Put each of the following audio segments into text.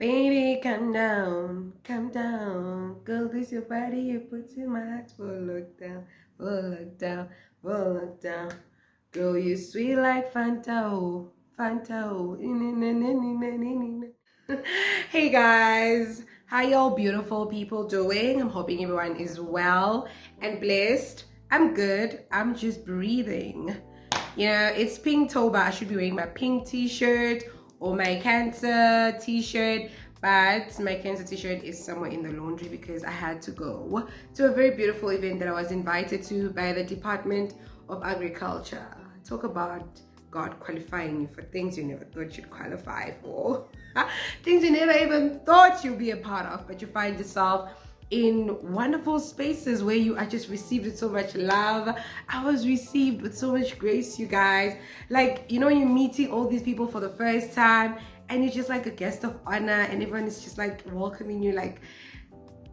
Baby, come down. Girl, this your body, you put in my heart. Full look down, full look down, full look down. Girl, you sweet like Fanta, oh, Fanta. Oh. Hey guys, how y'all beautiful people doing? I'm hoping everyone is well and blessed. I'm good. I'm just breathing. You know, it's Pinktober. I should be wearing my pink t-shirt or my cancer t-shirt, but my cancer t-shirt is somewhere in the laundry because I had to go to a very beautiful event that I was invited to by the Department of Agriculture. Talk about God qualifying you for things you never thought you'd qualify for. Things you never even thought you'd be a part of, but you find yourself in wonderful spaces where you are just received with so much love. I was received with so much grace, you guys. Like, you know, you're meeting all these people for the first time and you're just like a guest of honor and everyone is just like welcoming you. Like,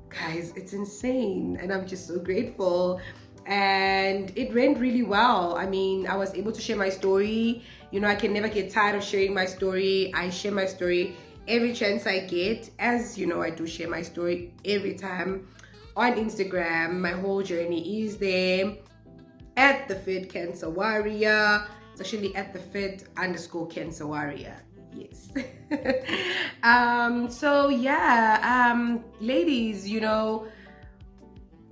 guys, it's insane. And I'm just so grateful. And it went really well. I mean, I was able to share my story. You know, I can never get tired of sharing my story. I share my story every chance I get. As you know, I do share my story every time on Instagram. My whole journey is there at the Fit Cancer Warrior. It's actually at the Fit_Cancer Warrior. Yes. So yeah, ladies, you know,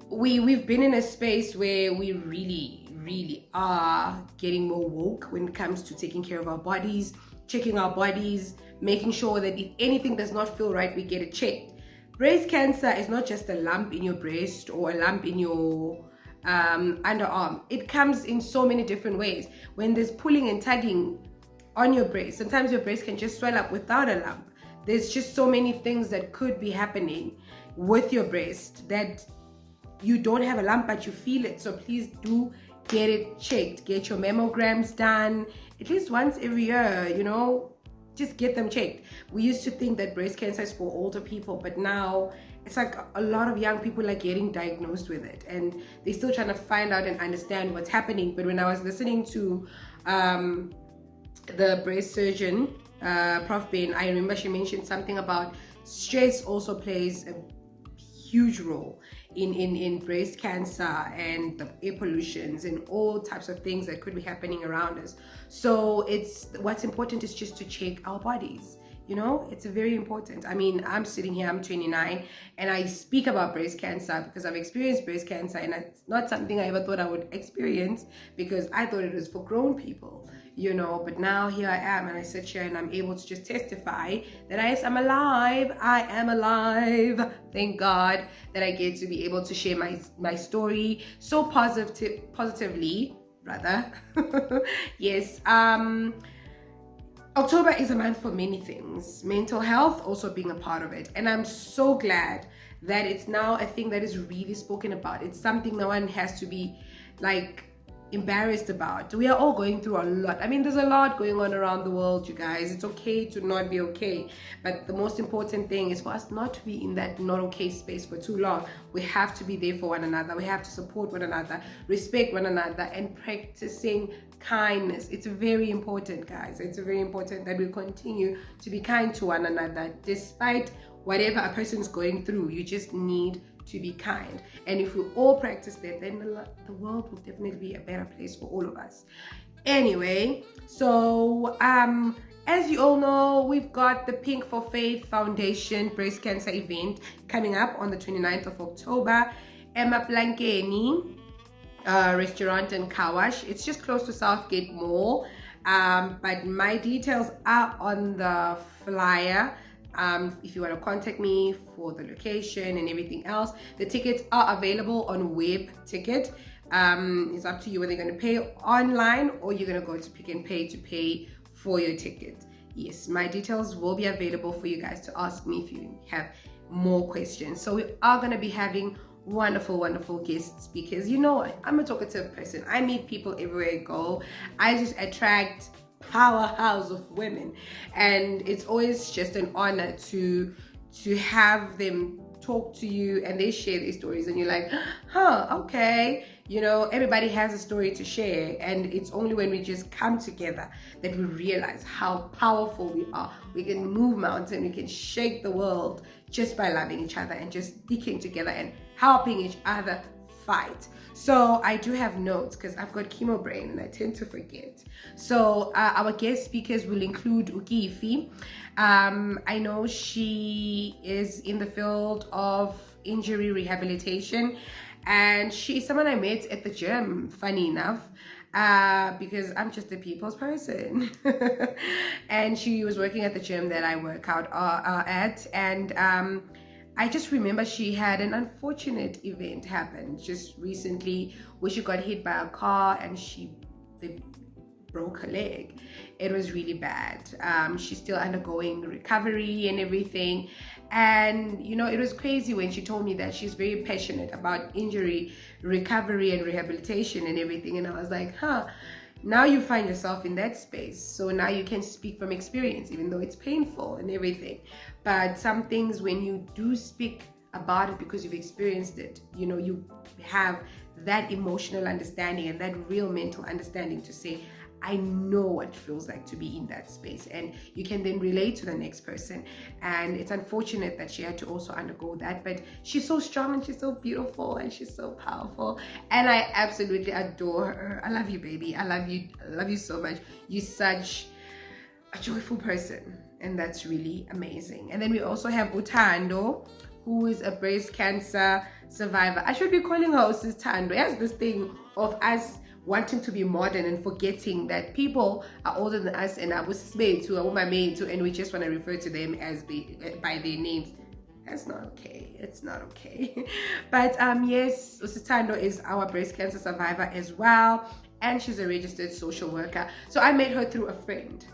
we've been in a space where we really are getting more woke when it comes to taking care of our bodies, checking our bodies, making sure that if anything does not feel right, we get it checked. Breast cancer is not just a lump in your breast or a lump in your underarm. It comes in so many different ways. When there's pulling and tugging on your breast, sometimes your breast can just swell up without a lump. There's just so many things that could be happening with your breast that you don't have a lump but you feel it. So please do get it checked. Get your mammograms done at least once every year, you know, just get them checked. We used to think that breast cancer is for older people, but now it's like a lot of young people are getting diagnosed with it and they're still trying to find out and understand what's happening. But when I was listening to the breast surgeon, Prof. Ben, I remember she mentioned something about stress also plays a huge role in breast cancer and the air pollutions and all types of things that could be happening around us. So it's what's important is just to check our bodies. You know, it's very important. I mean, I'm sitting here, I'm 29, and I speak about breast cancer because I've experienced breast cancer, and it's not something I ever thought I would experience because I thought it was for grown people, you know. But now here I am, and I sit here and I'm able to just testify that I'm alive. I am alive. Thank God that I get to be able to share my story so positively, rather. Yes. October is a month for many things, mental health also being a part of it. And I'm so glad that it's now a thing that is really spoken about. It's something no one has to be like embarrassed about. We are all going through a lot. I mean, there's a lot going on around the world, you guys. It's okay to not be okay. But the most important thing is for us not to be in that not okay space for too long. We have to be there for one another. We have to support one another, respect one another, and practicing kindness. It's very important, guys. It's very important that we continue to be kind to one another despite whatever a person's going through. You just need to be kind, and if we all practice that, then the world will definitely be a better place for all of us. Anyway, so as you all know, we've got the Pink for Faith Foundation breast cancer event coming up on the 29th of October. Emma Plankeni restaurant in Kawash. It's just close to Southgate Mall, but my details are on the flyer. If you want to contact me for the location and everything else. The tickets are available on Web Ticket. It's up to you whether you're going to pay online or you're going to go to Pick and Pay to pay for your ticket. Yes, my details will be available for you guys to ask me if you have more questions. So we are going to be having wonderful guests because, you know, I'm a talkative person. I meet people everywhere I go. I just attract powerhouse of women, and it's always just an honor to have them talk to you and they share their stories and you're like, huh, okay, You know, everybody has a story to share, and it's only when we just come together that we realize how powerful we are. We can move mountains, we can shake the world just by loving each other and just sticking together and helping each other fight. So I do have notes because I've got chemo brain and I tend to forget. So our guest speakers will include Ukiifi. I know she is in the field of injury rehabilitation, and she's someone I met at the gym, funny enough, because I'm just a people's person. And she was working at the gym that I work out at, and I just remember she had an unfortunate event happen just recently where she got hit by a car and they broke her leg. It was really bad. She's still undergoing recovery and everything. And you know, it was crazy when she told me that she's very passionate about injury recovery and rehabilitation and everything. And I was like, now you find yourself in that space, so now you can speak from experience, even though it's painful and everything. But some things, when you do speak about it because you've experienced it, you know, you have that emotional understanding and that real mental understanding to say, I know what it feels like to be in that space, and you can then relate to the next person. And it's unfortunate that she had to also undergo that, but she's so strong and she's so beautiful and she's so powerful, and I absolutely adore her. I love you, baby. I love you so much. You're such a joyful person, and that's really amazing. And then we also have Utando, who is a breast cancer survivor. I should be calling her Sis Tando. It has this thing of us wanting to be modern and forgetting that people are older than us and are mates, who are my mates, and we just want to refer to them as by their names. That's not okay. It's not okay. But yes, Usitando is our breast cancer survivor as well, and she's a registered social worker. So I met her through a friend,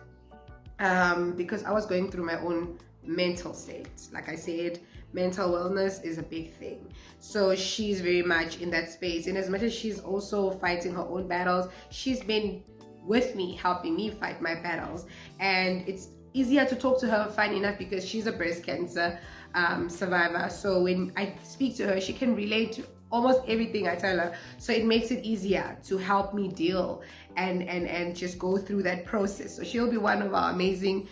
because I was going through my own mental state. Like I said, mental wellness is a big thing. So she's very much in that space. And as much as she's also fighting her own battles, she's been with me, helping me fight my battles. And it's easier to talk to her, funny enough, because she's a breast cancer survivor. So when I speak to her, she can relate to almost everything I tell her. So it makes it easier to help me deal and just go through that process. So she'll be one of our amazing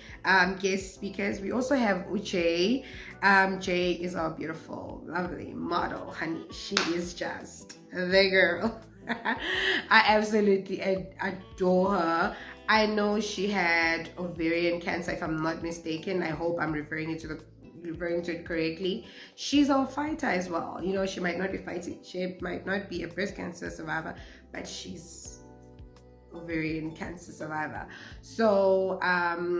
guest speakers. We also have Uche. Jay is our beautiful, lovely model, honey. She is just the girl. I absolutely adore her. I know she had ovarian cancer, if I'm not mistaken. I hope I'm referring to it correctly. She's our fighter as well. You know, she might not be fighting, she might not be a breast cancer survivor, but she's ovarian cancer survivor. So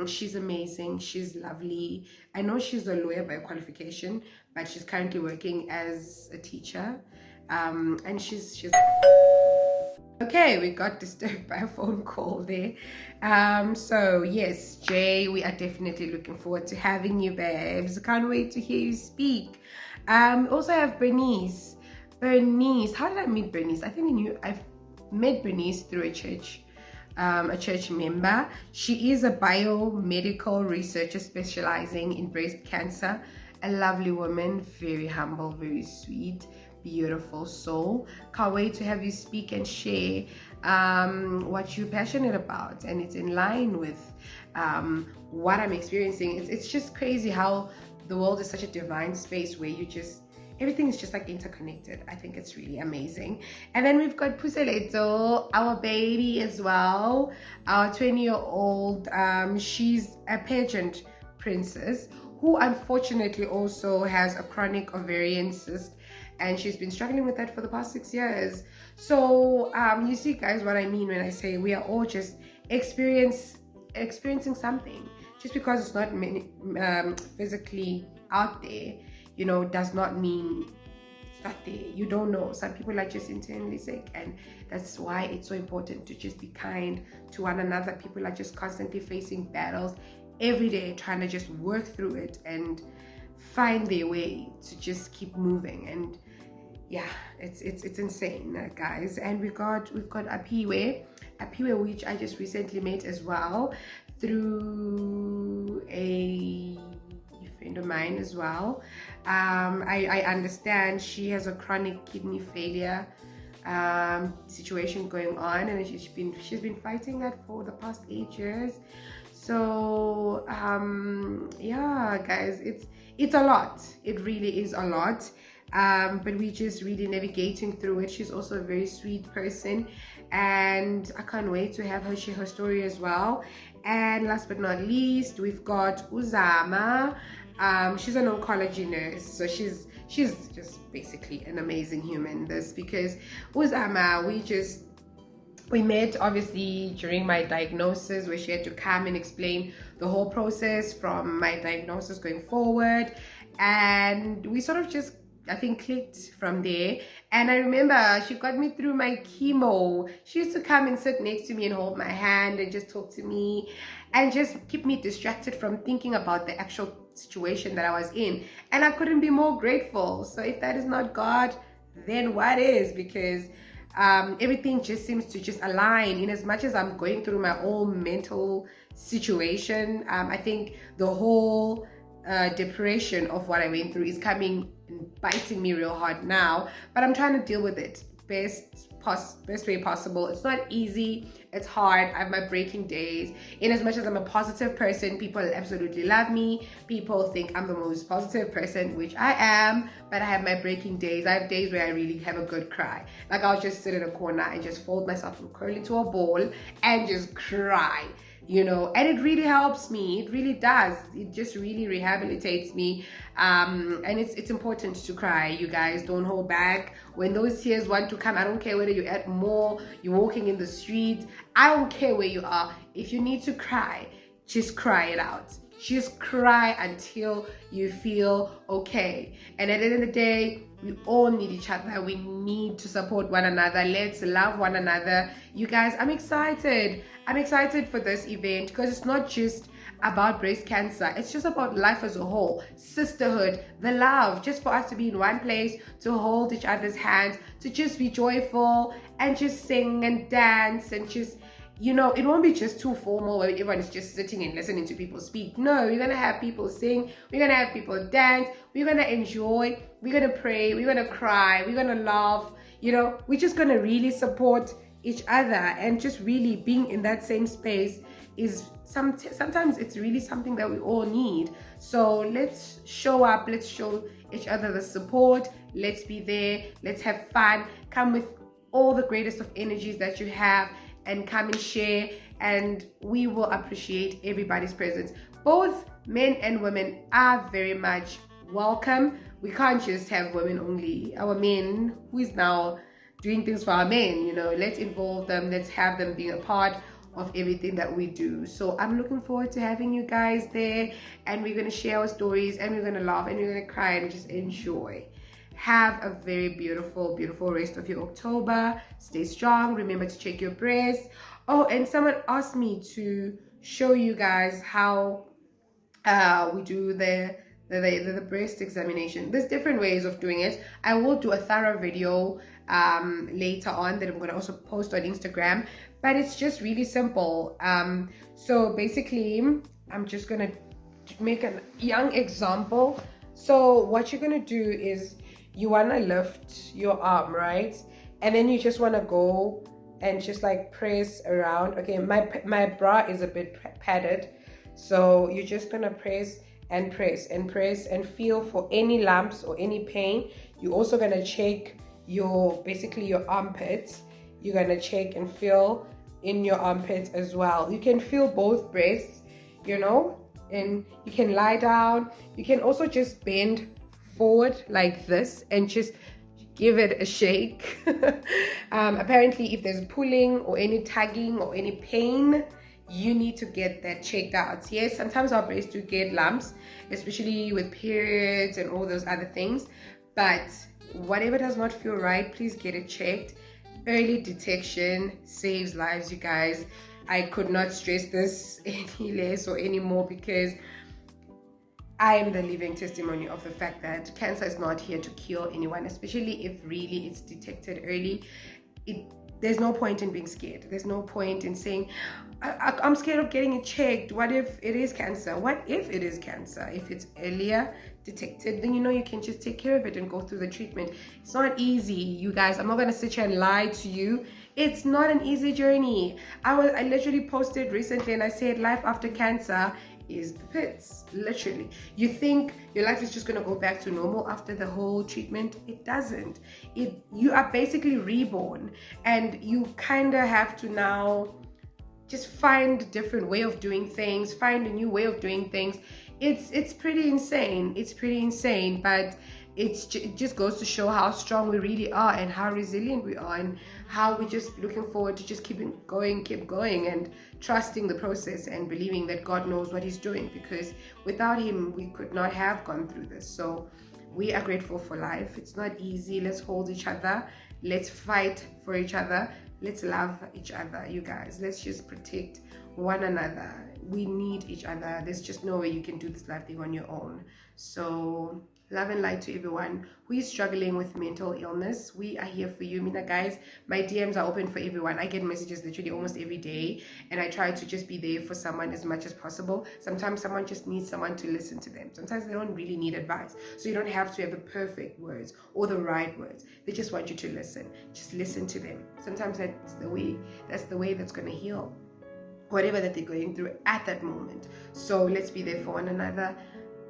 she's amazing, she's lovely. I know she's a lawyer by qualification, but she's currently working as a teacher, and she's okay. We got disturbed by a phone call there. So yes, Jay, we are definitely looking forward to having you, babes. Can't wait to hear you speak. We also have Bernice. How did I meet Bernice? I think I've met Bernice through a church member. She is a biomedical researcher specializing in breast cancer. A lovely woman, very humble, very sweet, beautiful soul. Can't wait to have you speak and share what you're passionate about, and it's in line with what I'm experiencing. It's just crazy how the world is such a divine space where everything is just like interconnected. I think it's really amazing. And then we've got Puseleto, our baby as well, our 20-year-old. She's a pageant princess who unfortunately also has a chronic ovarian cyst, and she's been struggling with that for the past 6 years. So you see, guys, what I mean when I say we are all just experiencing something. Just because it's not physically out there, you know, does not mean it's not there. You don't know. Some people are just internally sick, and that's why it's so important to just be kind to one another. People are just constantly facing battles every day, trying to just work through it and find their way to just keep moving. And yeah, it's insane, guys. And we've got Apiwe, which I just recently met as well through a friend of mine as well. I understand she has a chronic kidney failure situation going on, and she's been fighting that for the past 8 years. So yeah, guys, it's a lot. It really is a lot. But we just really navigating through it. She's also a very sweet person, and I can't wait to have her share her story as well. And last but not least, we've got Uzama. She's an oncology nurse, so she's just basically an amazing human. This because Uzama, we met obviously during my diagnosis, where she had to come and explain the whole process from my diagnosis going forward, and we sort of just, I think, clicked from there. And I remember she got me through my chemo. She used to come and sit next to me and hold my hand and just talk to me and just keep me distracted from thinking about the actual situation that I was in. And I couldn't be more grateful. So if that is not God, then what is? Because everything just seems to just align. In as much as I'm going through my own mental situation, I think the whole depression of what I went through is coming and biting me real hard now, but I'm trying to deal with it best way possible. It's not easy, it's hard. I have my breaking days. In as much as I'm a positive person, people absolutely love me. People think I'm the most positive person, which I am, but I have my breaking days. I have days where I really have a good cry. Like I'll just sit in a corner and just fold myself and curl into a ball and just cry, you know, and it really helps me. It really does. It just really rehabilitates me. And it's important to cry. You guys, don't hold back. When those tears want to come, I don't care whether you're at mall, you're walking in the street, I don't care where you are. If you need to cry, just cry it out. Just cry until you feel okay. And at the end of the day, we all need each other. We need to support one another. Let's love one another. You guys, I'm excited. I'm excited for this event because it's not just about breast cancer. It's just about life as a whole. Sisterhood, the love, just for us to be in one place, to hold each other's hands, to just be joyful and just sing and dance and just, you know, it won't be just too formal where everyone is just sitting and listening to people speak. No, we're going to have people sing. We're going to have people dance. We're going to enjoy. We're going to pray. We're going to cry. We're going to laugh. You know, we're just going to really support each other, and just really being in that same space is sometimes it's really something that we all need. So let's show up. Let's show each other the support. Let's be there. Let's have fun. Come with all the greatest of energies that you have, and come and share, and we will appreciate everybody's presence. Both men and women are very much welcome. We can't just have women only. Our men, who is now doing things for our men, you know, let's involve them. Let's have them being a part of everything that we do. So I'm looking forward to having you guys there, and we're going to share our stories, and we're going to laugh, and we're going to cry, and just enjoy. Have a very beautiful rest of your October. Stay strong. Remember to check your breasts. Oh, and someone asked me to show you guys how we do the breast examination. There's different ways of doing it. I will do a thorough video later on that I'm going to also post on Instagram, but it's just really simple. So basically, I'm just going to make a young example. So what you're going to do is, you want to lift your arm, right? And then you just want to go and just like press around. Okay, my bra is a bit padded, so you're just going to press and press and press and feel for any lumps or any pain. You're also going to check basically your armpits. You're going to check and feel in your armpits as well. You can feel both breasts, you know, and you can lie down. You can also just bend forward like this and just give it a shake. Apparently, if there's pulling or any tugging or any pain, you need to get that checked out. Yes, sometimes our breasts do get lumps, especially with periods and all those other things, but whatever does not feel right, please get it checked. Early detection saves lives, you guys. I could not stress this any less or any more, because I am the living testimony of the fact that cancer is not here to kill anyone, especially if really it's detected early. there's no point in being scared. There's no point in saying, I'm scared of getting it checked. What if it is cancer? What if it is cancer? If it's earlier detected, then you can just take care of it and go through the treatment. It's not easy, you guys. I'm not gonna sit here and lie to you. It's not an easy journey. I literally posted recently and I said life after cancer is the pits. Literally, you think your life is just going to go back to normal after the whole treatment. It doesn't. You are basically reborn, and you kind of have to now just find a different way of doing things, find a new way of doing things. It's pretty insane. It's pretty insane, but it just goes to show how strong we really are and how resilient we are, and how we're just looking forward to just keep going and trusting the process and believing that God knows what he's doing, because without him we could not have gone through this. So we are grateful for life. It's not easy. Let's hold each other. Let's fight for each other. Let's love each other, you guys. Let's just protect one another. We need each other. There's just no way you can do this life thing on your own. So love and light to everyone who is struggling with mental illness. We are here for you. Mina, guys, my DMs are open for everyone. I get messages literally almost every day, and I try to just be there for someone as much as possible. Sometimes someone just needs someone to listen to them. Sometimes they don't really need advice. So you don't have to have the perfect words or the right words. They just want you to listen. Just listen to them. Sometimes that's the way that's going to heal whatever that they're going through at that moment. So let's be there for one another.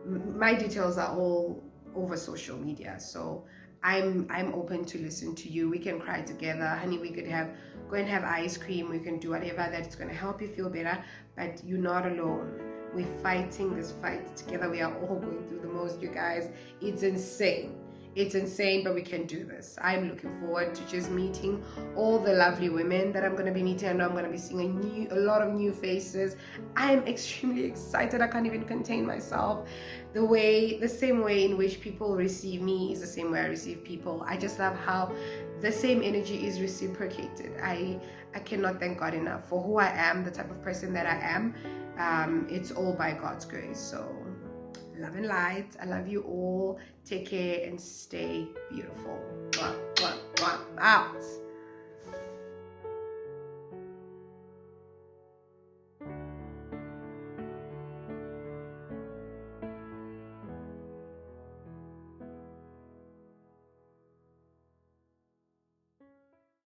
My details are all over social media, so I'm open to listen to you. We can cry together, honey. We could go and have ice cream. We can do whatever that's going to help you feel better, but you're not alone. We're fighting this fight together. We are all going through the most, you guys. It's insane. It's insane, but we can do this. I'm looking forward to just meeting all the lovely women that I'm going to be meeting. I know I'm going to be seeing a lot of new faces. I'm extremely excited. I can't even contain myself. The same way in which people receive me is the same way I receive people. I just love how the same energy is reciprocated. I cannot thank God enough for who I am, the type of person that I am. It's all by God's grace. So love and light. I love you all. Take care and stay beautiful. Mwah, mwah, mwah. Out.